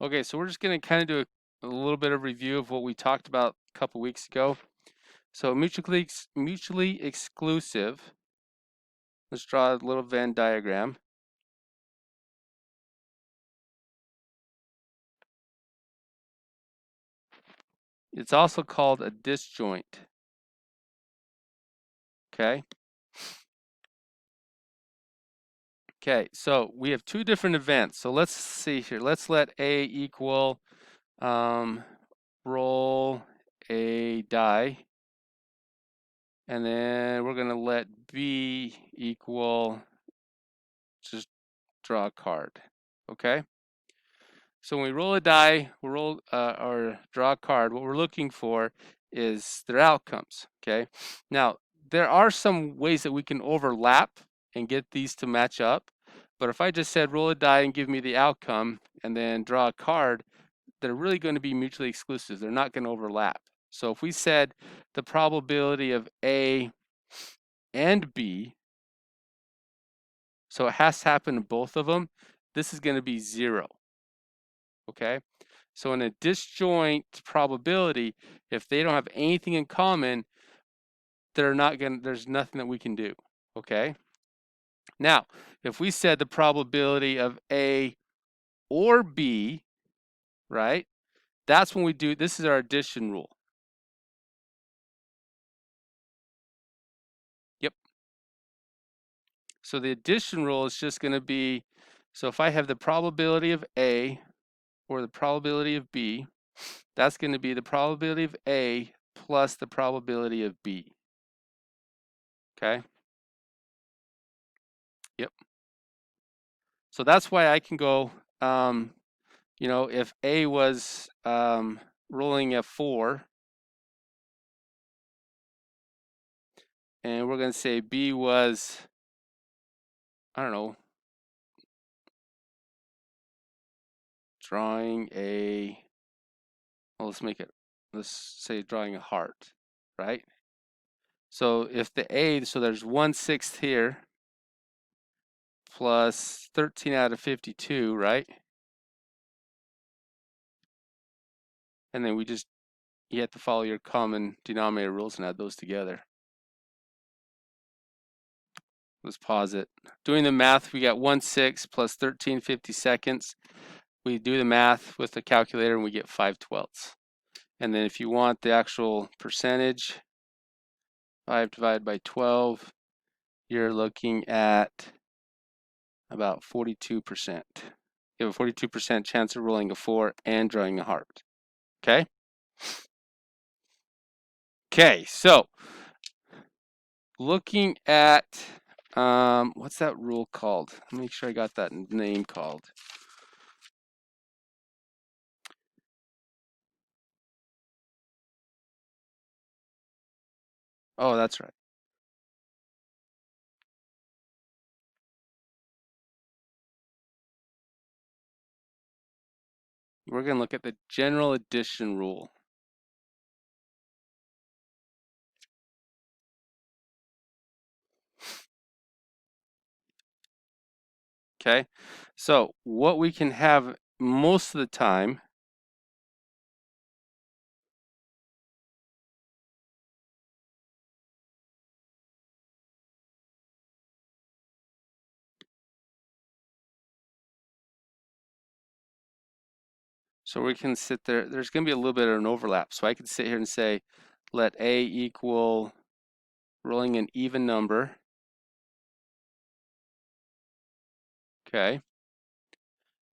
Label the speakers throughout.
Speaker 1: Okay, so we're just going to kind of do a little bit of review of what we talked about a couple weeks ago. So mutually exclusive. Let's draw a little Venn diagram. It's also called a disjoint. Okay. Okay, so we have two different events. So let's see here. Let's let A equal roll a die. And then we're going to let B equal just draw a card. Okay. So when we roll a die, we roll or draw a card, what we're looking for is their outcomes. Okay. Now, there are some ways that we can overlap and get these to match up. But if I just said roll a die and give me the outcome and then draw a card, they're really going to be mutually exclusive. They're not going to overlap. So if we said the probability of A and B, so it has to happen to both of them, this is going to be 0. Okay. So in a disjoint probability, if they don't have anything in common, there's nothing that we can do. Okay. Now, if we said the probability of A or B, right? That's when we do, this is our addition rule. Yep. So the addition rule is just going to be, so if I have the probability of A or the probability of B, that's going to be the probability of A plus the probability of B. Okay. Yep. So that's why I can go, you know, if A was rolling a 4, and we're going to say B was, I don't know, drawing a, well, let's say drawing a heart, right? So if the A, so there's 1/6 here, plus 13 out of 52, right? And then you have to follow your common denominator rules and add those together. Let's pause it. Doing the math, we got 1/6 plus 13/52. We do the math with the calculator and we get 5/12. And then if you want the actual percentage, 5 divided by 12, you're looking at about 42%. You have a 42% chance of rolling a 4 and drawing a heart. Okay? Okay, so looking at, what's that rule called? Let me make sure I got that name called. Oh, that's right. We're going to look at the general addition rule. Okay, so what we can have most of the time, so we can sit there, there's going to be a little bit of an overlap. So I can sit here and say, let A equal rolling an even number. Okay.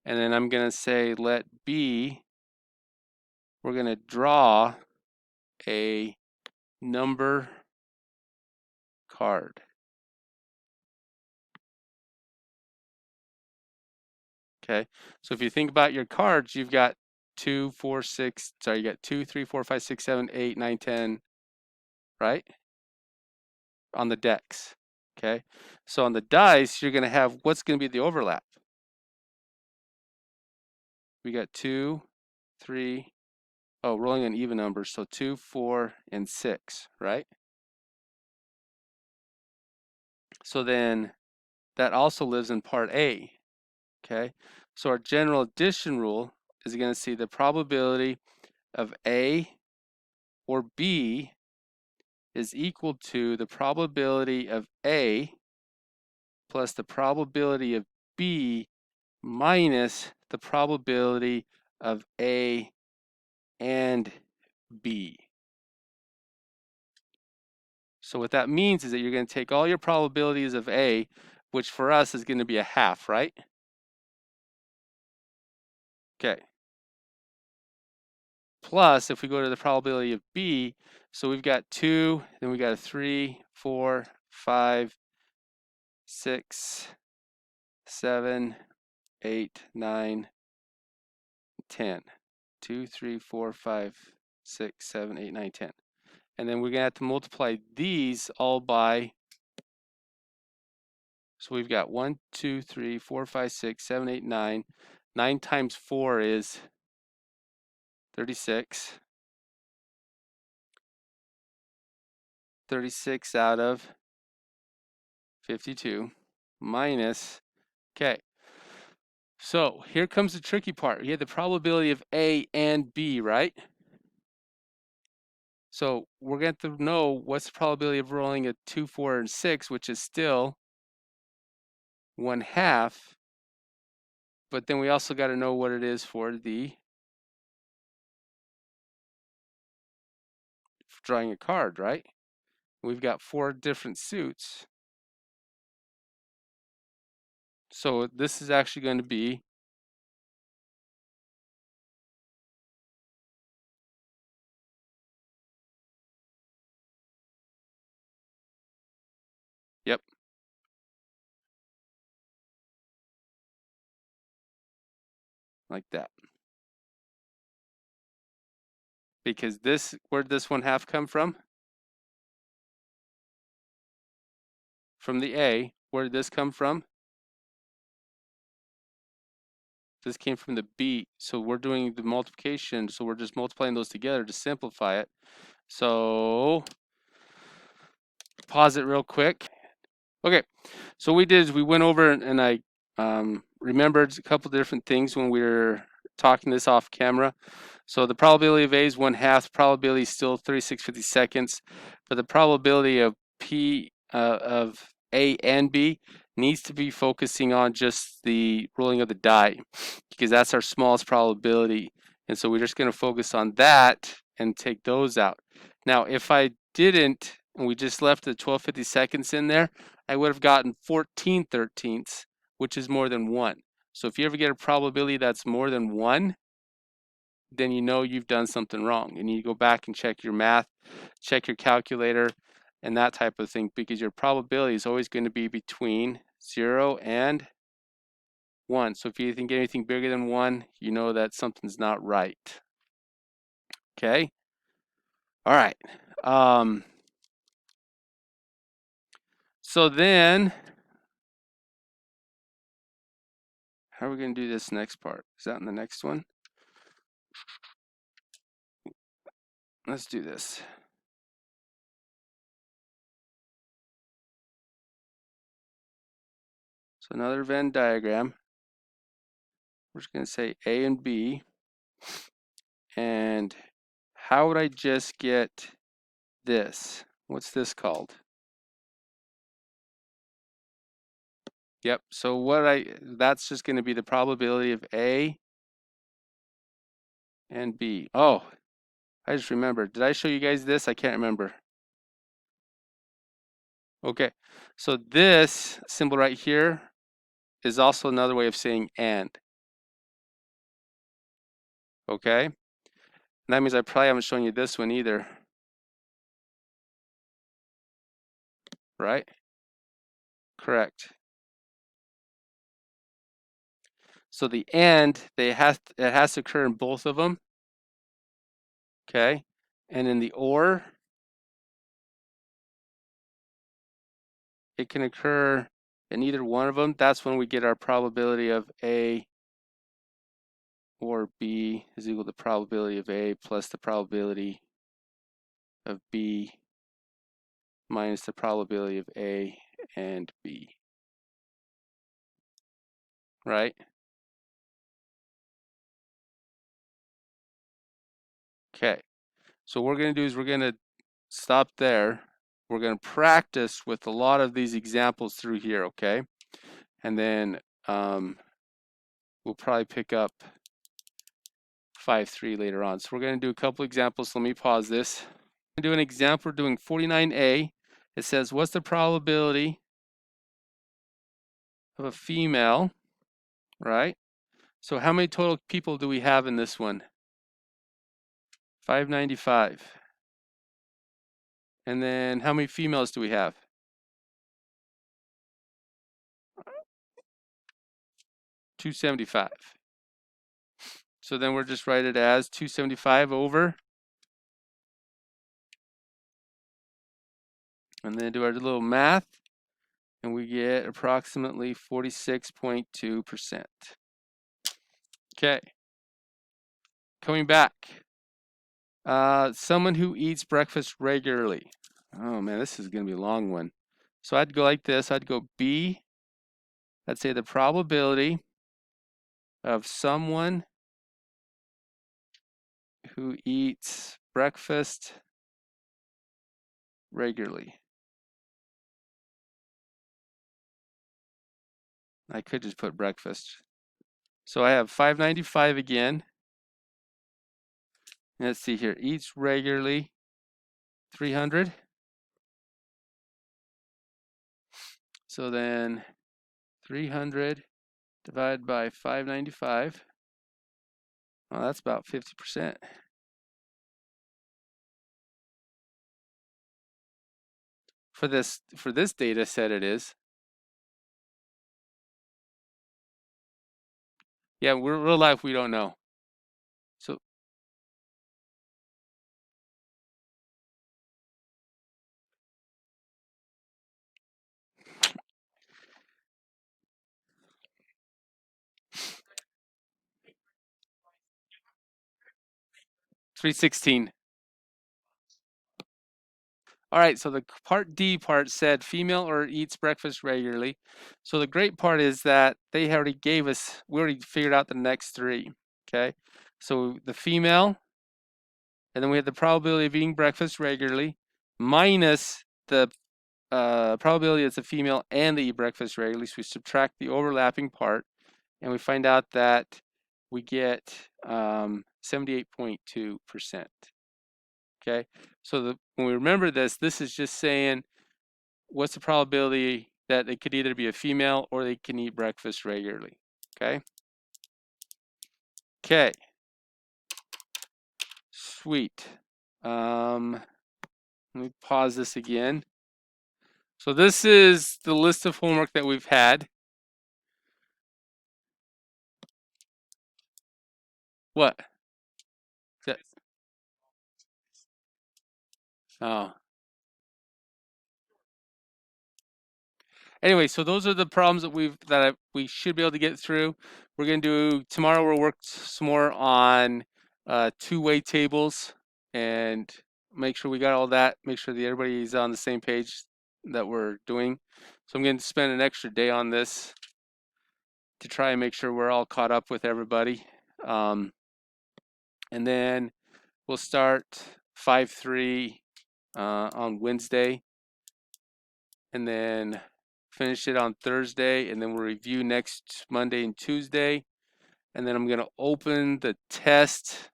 Speaker 1: And then I'm going to say, let B, we're going to draw a number card. Okay. So if you think about your cards, you've got 2, 4, 6, sorry, you got 2, 3, 4, 5, 6, 7, 8, 9, 10, right? On the decks. Okay. So on the dice, you're going to have, what's going to be the overlap? We got 2, 3, oh, rolling an even number. So 2, 4, and 6, right? So then that also lives in part A. Okay. So our general addition rule is going to see the probability of A or B is equal to the probability of A plus the probability of B minus the probability of A and B. So what that means is that you're going to take all your probabilities of A, which for us is going to be a half, right? Okay. Plus, if we go to the probability of B, so we've got 2, then we got a 3, 4, 5, 6, 7, 8, 9, 10. 2, 3, 4, 5, 6, 7, 8, 9, 10. And then we're going to have to multiply these all by, so we've got 1, 2, 3, 4, 5, 6, 7, 8, 9. 9 times 4 is 36. 36 out of 52 minus, okay. So here comes the tricky part. You have the probability of A and B, right? So we're going to know what's the probability of rolling a 2, 4, and 6, which is still 1/2. But then we also got to know what it is for the drawing a card, right? We've got 4 different suits. So this is actually going to be, yep, like that. Because this, where'd this 1/2 come from? From the A. Where did this come from? This came from the B. So we're doing the multiplication. So we're just multiplying those together to simplify it. So pause it real quick. Okay, so what we did is we went over and I remembered a couple different things when we were talking this off camera. So the probability of A is 1/2. Probability is still 36/50 seconds, but the probability of P of A and B needs to be focusing on just the rolling of the die because that's our smallest probability. And so we're just going to focus on that and take those out. Now, if I didn't, and we just left the 12/50 seconds in there, I would have gotten 14/13, which is more than 1. So if you ever get a probability that's more than 1, then you know you've done something wrong. You need to go back and check your math, check your calculator, and that type of thing, because your probability is always going to be between 0 and 1. So if you can get anything bigger than 1, you know that something's not right. Okay? All right. So then, how are we going to do this next part? Is that in the next one? Let's do this. So another Venn diagram. We're just going to say A and B. And how would I just get this? What's this called? Yep, so that's just going to be the probability of A and B. Oh, I just remembered. Did I show you guys this? I can't remember. Okay, so this symbol right here is also another way of saying and. Okay, and that means I probably haven't shown you this one either. Right? Correct. So the and, it has to occur in both of them. Okay, and in the or, it can occur in either one of them. That's when we get our probability of A or B is equal to the probability of A plus the probability of B minus the probability of A and B. Right? Okay, so what we're going to do is we're going to stop there. We're going to practice with a lot of these examples through here, okay? And then we'll probably pick up 5.3 later on. So we're going to do a couple examples. Let me pause this. I'm going to do an example. We're doing 49A. It says, what's the probability of a female, right? So how many total people do we have in this one? 595. And then how many females do we have? 275. So then we'll just write it as 275 over. And then do our little math. And we get approximately 46.2%. Okay. Coming back. Someone who eats breakfast regularly. Oh man, this is going to be a long one. So I'd go like this. I'd go B. I'd say the probability of someone who eats breakfast regularly. I could just put breakfast. So I have 595 again. Let's see here. Eats regularly. 300. So then 300 divided by 595. Well, that's about 50%. For this data set, it is. Yeah, we're real life, we don't know. So 316. All right, so the part D part said female or eats breakfast regularly. So the great part is that they already gave us, we already figured out the next three, okay? So the female, and then we had the probability of eating breakfast regularly, minus the probability it's a female and they eat breakfast regularly. So we subtract the overlapping part, and we find out that we get 78.2%. Okay, so when we remember this, this is just saying what's the probability that they could either be a female or they can eat breakfast regularly. Okay. Okay. Sweet. Let me pause this again. So this is the list of homework that we've had. What? Oh. Anyway, so those are the problems that we should be able to get through. We're going to do tomorrow. We'll work some more on two-way tables and make sure we got all that. Make sure that everybody's on the same page that we're doing. So I'm going to spend an extra day on this to try and make sure we're all caught up with everybody. And then we'll start 5.3 on Wednesday, and then finish it on Thursday, and then we'll review next Monday and Tuesday. And then I'm going to open the test.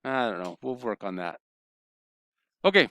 Speaker 1: I don't know. We'll work on that. Okay.